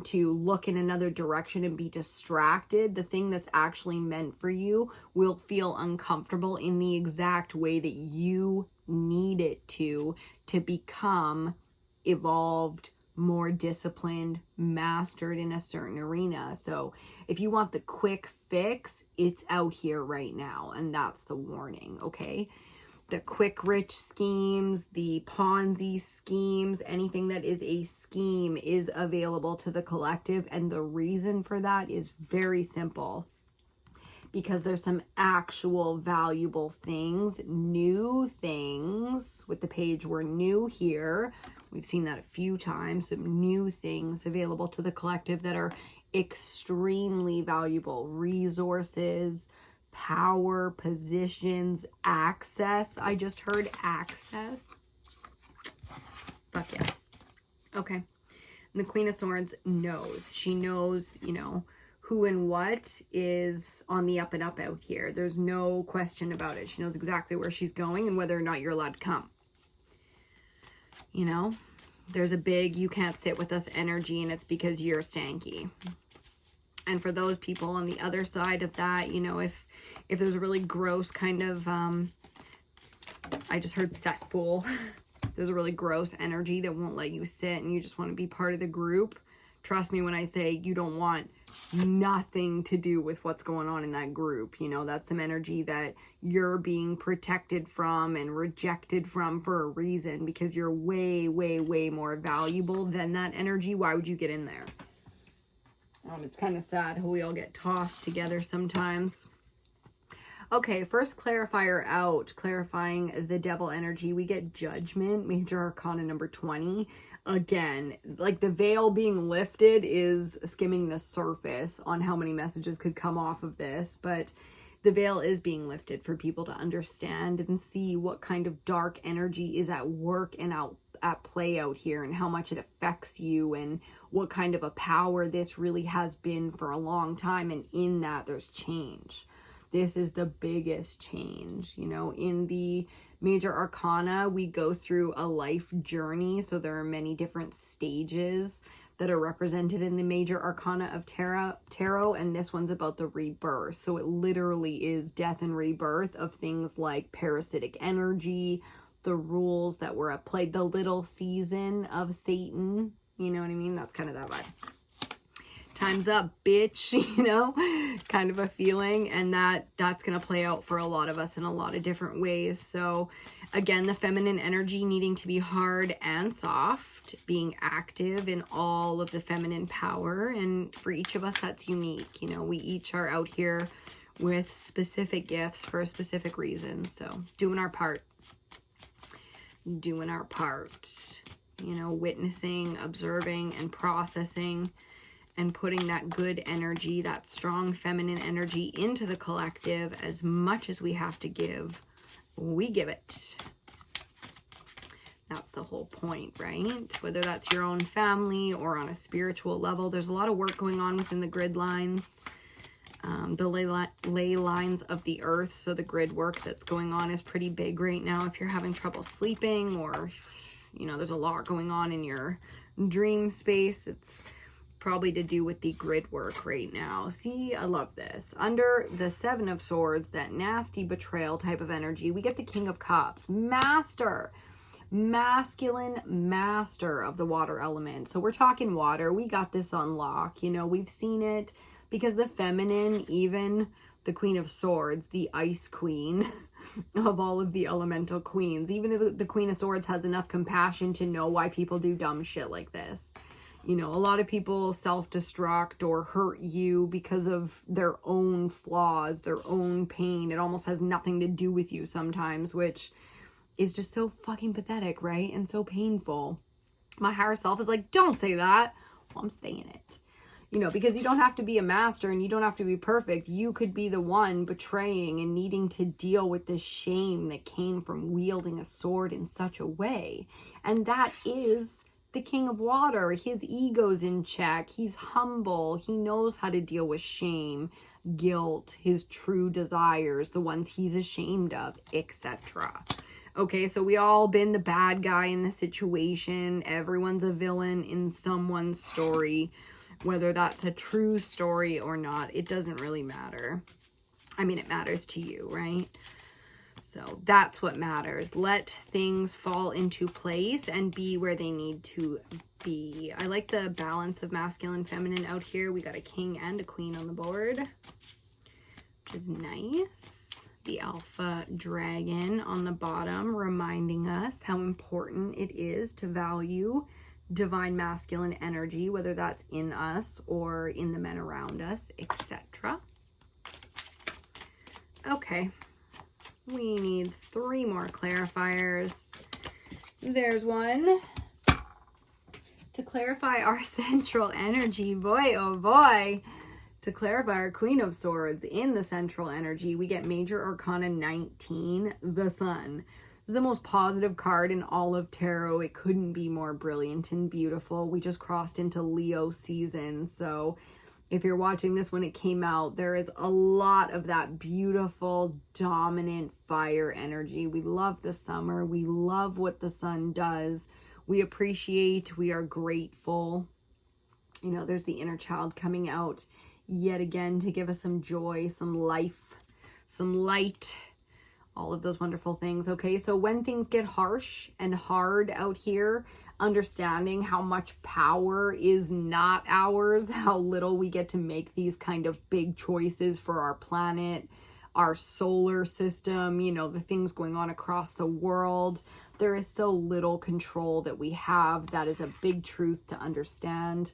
to look in another direction and be distracted. The thing that's actually meant for you will feel uncomfortable in the exact way that you need it to become evolved, more disciplined, mastered in a certain arena. So if you want the quick fix, it's out here right now, and that's the warning, okay? The quick rich schemes, the Ponzi schemes, anything that is a scheme is available to the collective. And the reason for that is very simple, because there's some actual valuable things, new things. With the page, we're new here. We've seen that a few times. Some new things available to the collective that are extremely valuable. Resources, power, positions, access. I just heard access. Fuck yeah. Okay. And the Queen of Swords knows. She knows, you know, who and what is on the up and up out here. There's no question about it. She knows exactly where she's going and whether or not you're allowed to come. You know, there's a big you can't sit with us energy, and it's because you're stanky. And for those people on the other side of that, you know, if there's a really gross kind of, I just heard cesspool. There's a really gross energy that won't let you sit and you just want to be part of the group. Trust me when I say you don't want nothing to do with what's going on in that group. You know, that's some energy that you're being protected from and rejected from for a reason, because you're way, way, way more valuable than that energy. Why would you get in there? It's kind of sad how we all get tossed together sometimes. Okay, first clarifier out, clarifying the devil energy. We get Judgment, Major Arcana number 20. Again, like the veil being lifted is skimming the surface on how many messages could come off of this, but the veil is being lifted for people to understand and see what kind of dark energy is at work and at play out here, and how much it affects you, and what kind of a power this really has been for a long time. And in that, there's change. This is the biggest change. You know, in the Major Arcana, we go through a life journey. So there are many different stages that are represented in the Major Arcana of Tarot. And this one's about the rebirth. So it literally is death and rebirth of things like parasitic energy, the rules that were at play, the little season of Satan. You know what I mean? That's kind of that vibe. time's up, bitch, you know, kind of a feeling. And that's going to play out for a lot of us in a lot of different ways. So again, the feminine energy needing to be hard and soft, being active in all of the feminine power. And for each of us, that's unique. You know, we each are out here with specific gifts for a specific reason. So doing our part, you know, witnessing, observing, and processing, and putting that good energy, that strong feminine energy into the collective. As much as we have to give, we give it. That's the whole point, right? Whether that's your own family or on a spiritual level, there's a lot of work going on within the grid lines, the ley lines of the earth. So the grid work that's going on is pretty big right now. If you're having trouble sleeping, or, you know, there's a lot going on in your dream space, it's probably to do with the grid work right now. See, I love this. Under the Seven of Swords, that nasty betrayal type of energy, we get the King of Cups, master, masculine master of the water element. So we're talking water. We got this on lock. You know, we've seen it because the feminine, even the Queen of Swords, the ice queen of all of the elemental queens, even if the Queen of Swords has enough compassion to know why people do dumb shit like this. You know, a lot of people self-destruct or hurt you because of their own flaws, their own pain. It almost has nothing to do with you sometimes, which is just so fucking pathetic, right? And so painful. My higher self is like, don't say that. Well, I'm saying it. You know, because you don't have to be a master and you don't have to be perfect. You could be the one betraying and needing to deal with the shame that came from wielding a sword in such a way. And that is the King of Water. His ego's in check. He's humble. He knows how to deal with shame, guilt, his true desires, the ones he's ashamed of, etc. Okay, so we all been the bad guy in the situation. Everyone's a villain in someone's story. Whether that's a true story or not, it doesn't really matter. I mean, it matters to you, right? So that's what matters. Let things fall into place and be where they need to be. I like the balance of masculine, feminine out here. We got a king and a queen on the board, which is nice. The alpha dragon on the bottom, reminding us how important it is to value divine masculine energy, whether that's in us or in the men around us, etc. Okay, we need 3 more clarifiers. There's one to clarify our central energy. Boy, oh boy. To clarify our Queen of Swords in the central energy, we get Major Arcana 19, the Sun. This is the most positive card in all of tarot. It couldn't be more brilliant and beautiful. We just crossed into Leo season, so if you're watching this when it came out, there is a lot of that beautiful, dominant fire energy. We love the summer. We love what the sun does. We appreciate, we are grateful. You know, there's the inner child coming out yet again to give us some joy, some life, some light, all of those wonderful things. Okay, so when things get harsh and hard out here, understanding how much power is not ours, how little we get to make these kind of big choices for our planet, our solar system, you know, the things going on across the world. There is so little control that we have. That is a big truth to understand.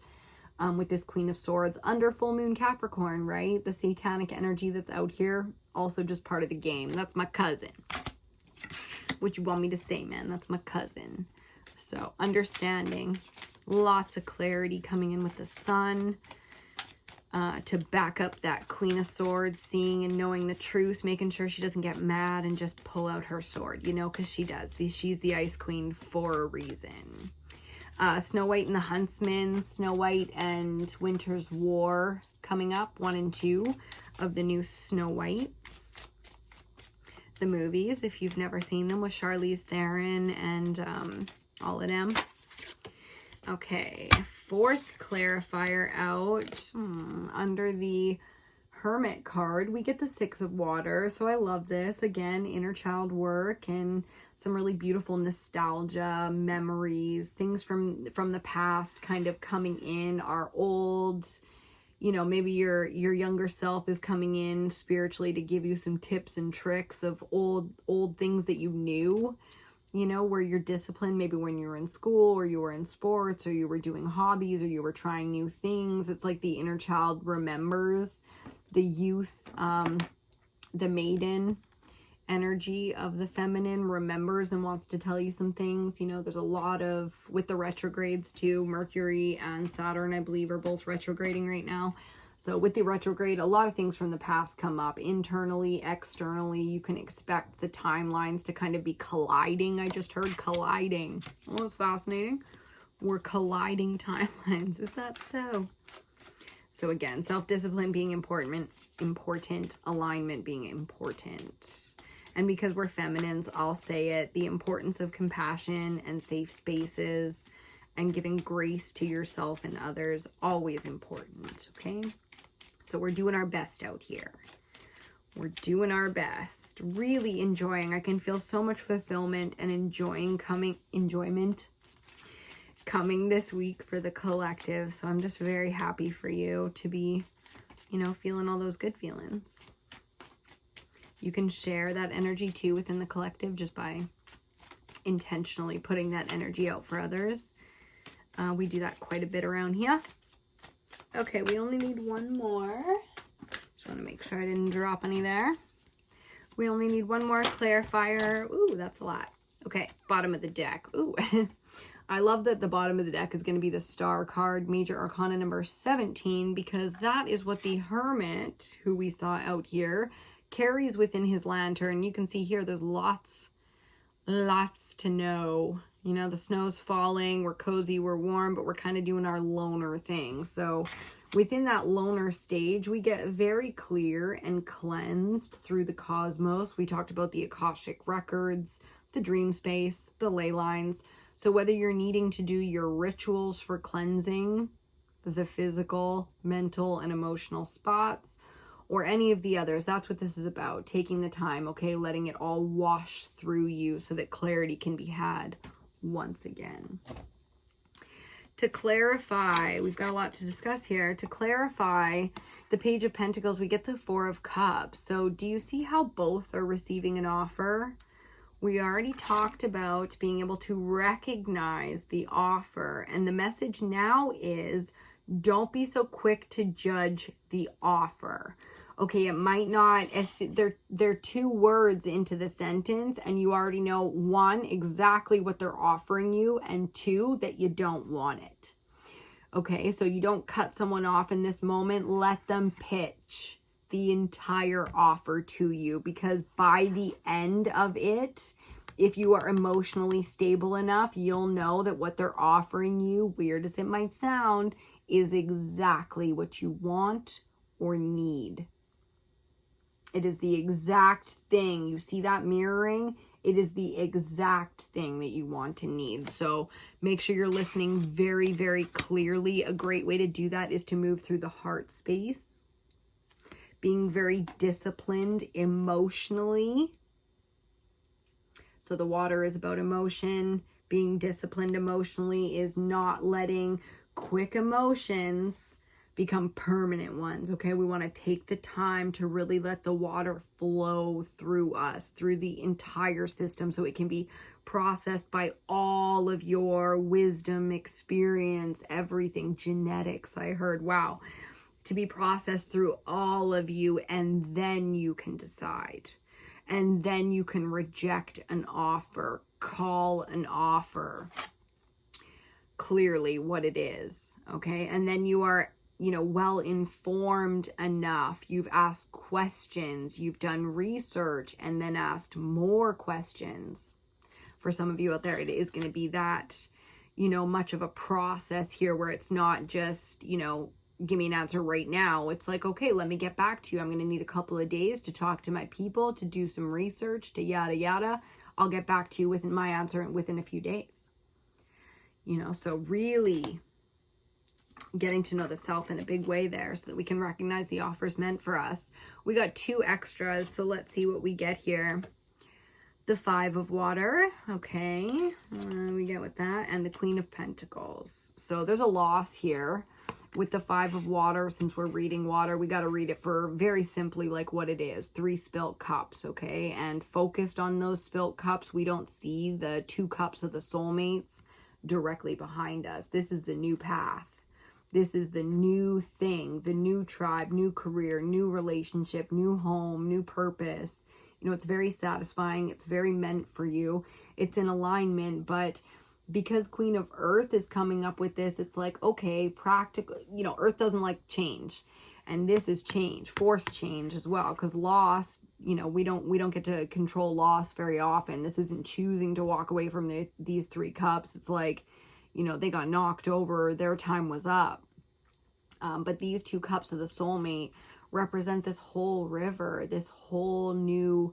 With this Queen of Swords under full moon Capricorn, right? The satanic energy that's out here, also just part of the game. That's my cousin. What you want me to say, man? That's my cousin. So understanding, lots of clarity coming in with the sun to back up that Queen of Swords, seeing and knowing the truth, making sure she doesn't get mad and just pull out her sword, you know, because she does. She's the Ice Queen for a reason. Snow White and the Huntsman, Snow White and Winter's War coming up, 1 and 2 of the new Snow Whites. The movies, if you've never seen them, with Charlize Theron and all of them. Okay, 4th clarifier out. Under the Hermit card, we get the 6 of Water. So I love this. Again, inner child work and some really beautiful nostalgia, memories, things from the past kind of coming in, our old you know, maybe your younger self is coming in spiritually to give you some tips and tricks of old things that you knew, you know, where you're disciplined, maybe when you were in school or you were in sports or you were doing hobbies or you were trying new things. It's like the inner child remembers, the youth, the maiden energy of the feminine remembers and wants to tell you some things. You know, there's a lot of, with the retrogrades too, Mercury and Saturn, I believe, are both retrograding right now. So with the retrograde, a lot of things from the past come up internally, externally. You can expect the timelines to kind of be colliding. I just heard colliding. Oh, that's fascinating. We're colliding timelines. Is that so? So again, self-discipline being important, alignment being important. And because we're feminines, I'll say it, the importance of compassion and safe spaces and giving grace to yourself and others, always important, okay? So we're doing our best out here. We're doing our best. Really enjoying. I can feel so much fulfillment and enjoyment coming this week for the collective. So I'm just very happy for you to be, you know, feeling all those good feelings. You can share that energy too within the collective just by intentionally putting that energy out for others. We do that quite a bit around here. Okay, we only need one more. Just want to make sure I didn't drop any there. We only need one more clarifier. Ooh, that's a lot. Okay, bottom of the deck. Ooh, I love that the bottom of the deck is going to be the star card, Major Arcana number 17, because that is what the Hermit, who we saw out here, carries within his lantern. You can see here there's lots to know. You know, the snow's falling, we're cozy, we're warm, but we're kind of doing our loner thing. So within that loner stage, we get very clear and cleansed through the cosmos. We talked about the Akashic records, the dream space, the ley lines. So whether you're needing to do your rituals for cleansing the physical, mental, and emotional spots, or any of the others, that's what this is about. Taking the time, okay, letting it all wash through you so that clarity can be had once again. To clarify, we've got a lot to discuss here. To clarify the Page of Pentacles, we get the Four of Cups. So do you see how both are receiving an offer? We already talked about being able to recognize the offer. And the message now is, don't be so quick to judge the offer. Okay, it might not, they're two words into the sentence and you already know, one, exactly what they're offering you, and two, that you don't want it. Okay, so you don't cut someone off in this moment. Let them pitch the entire offer to you, because by the end of it, if you are emotionally stable enough, you'll know that what they're offering you, weird as it might sound, is exactly what you want or need. It is the exact thing. You see that mirroring? It is the exact thing that you want to need. So make sure you're listening very, very clearly. A great way to do that is to move through the heart space. Being very disciplined emotionally. So the water is about emotion. Being disciplined emotionally is not letting quick emotions become permanent ones. Okay, we want to take the time to really let the water flow through us, through the entire system, so it can be processed by all of your wisdom, experience, everything, genetics, I heard. Wow. To be processed through all of you, and then you can decide. And then you can reject an offer, call an offer clearly what it is, okay? And then you are, you know, well informed enough. You've asked questions, you've done research, and then asked more questions. For some of you out there, it is going to be that, you know, much of a process here where it's not just, you know, give me an answer right now. It's like, okay, let me get back to you. I'm going to need a couple of days to talk to my people, to do some research, to yada yada. I'll get back to you with my answer within a few days. You know, so really getting to know the self in a big way there so that we can recognize the offers meant for us. We got two extras, so let's see what we get here. The Five of Water, okay, we get with that, and the Queen of Pentacles. So there's a loss here, with the 5 of water, since we're reading water, we got to read it for very simply like what it is. 3 spilt cups, okay? And focused on those spilt cups, we don't see the 2 cups of the soulmates directly behind us. This is the new path. This is the new thing, the new tribe, new career, new relationship, new home, new purpose. You know, it's very satisfying. It's very meant for you. It's in alignment, but because Queen of Earth is coming up with this, it's like, okay, practical, you know, Earth doesn't like change. And this is change, forced change as well, because loss, you know, we don't get to control loss very often. This isn't choosing to walk away from these 3 cups. It's like, you know, they got knocked over, their time was up. But these 2 cups of the soulmate represent this whole river, this whole new,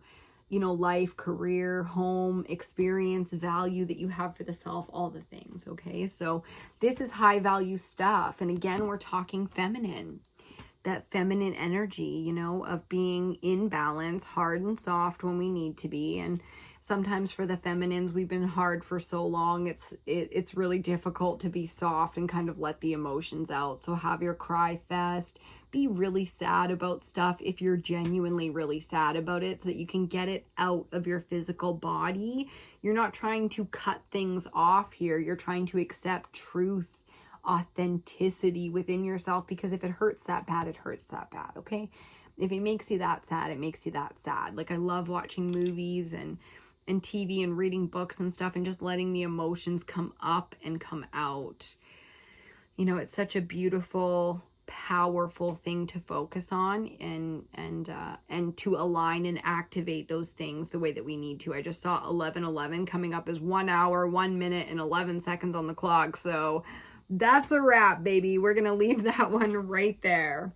you know, life, career, home, experience, value that you have for the self, all the things, okay? So this is high value stuff. And again, we're talking feminine, that feminine energy, you know, of being in balance, hard and soft when we need to be. And sometimes for the feminines, we've been hard for so long, it's really difficult to be soft and kind of let the emotions out. So have your cry fest, be really sad about stuff if you're genuinely really sad about it, so that you can get it out of your physical body. You're not trying to cut things off here. You're trying to accept truth, authenticity within yourself, because if it hurts that bad, it hurts that bad, okay? If it makes you that sad, it makes you that sad. Like, I love watching movies and TV and reading books and stuff, and just letting the emotions come up and come out. You know, it's such a beautiful, powerful thing to focus on and to align and activate those things the way that we need to. I just saw 11:11 coming up as 1 hour, 1 minute, and 11 seconds on the clock. So that's a wrap, baby. We're going to leave that one right there.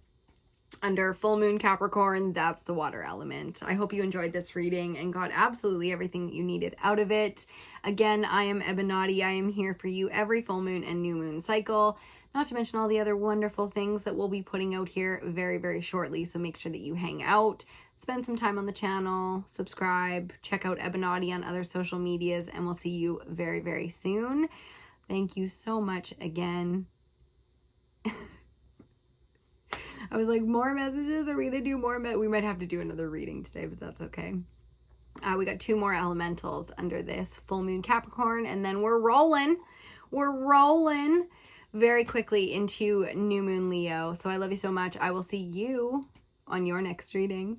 Under full moon Capricorn, that's the water element. I hope you enjoyed this reading and got absolutely everything that you needed out of it. Again, I am EBINOTTI. I am here for you every full moon and new moon cycle, not to mention all the other wonderful things that we'll be putting out here very, very shortly. So make sure that you hang out, spend some time on the channel, subscribe, check out EBINOTTI on other social medias, and we'll see you very, very soon. Thank you so much again. I was like, more messages? Are we going to do more? We might have to do another reading today, but that's okay. We got 2 more elementals under this full moon Capricorn, and then we're rolling. We're rolling very quickly into new moon Leo. So I love you so much. I will see you on your next reading.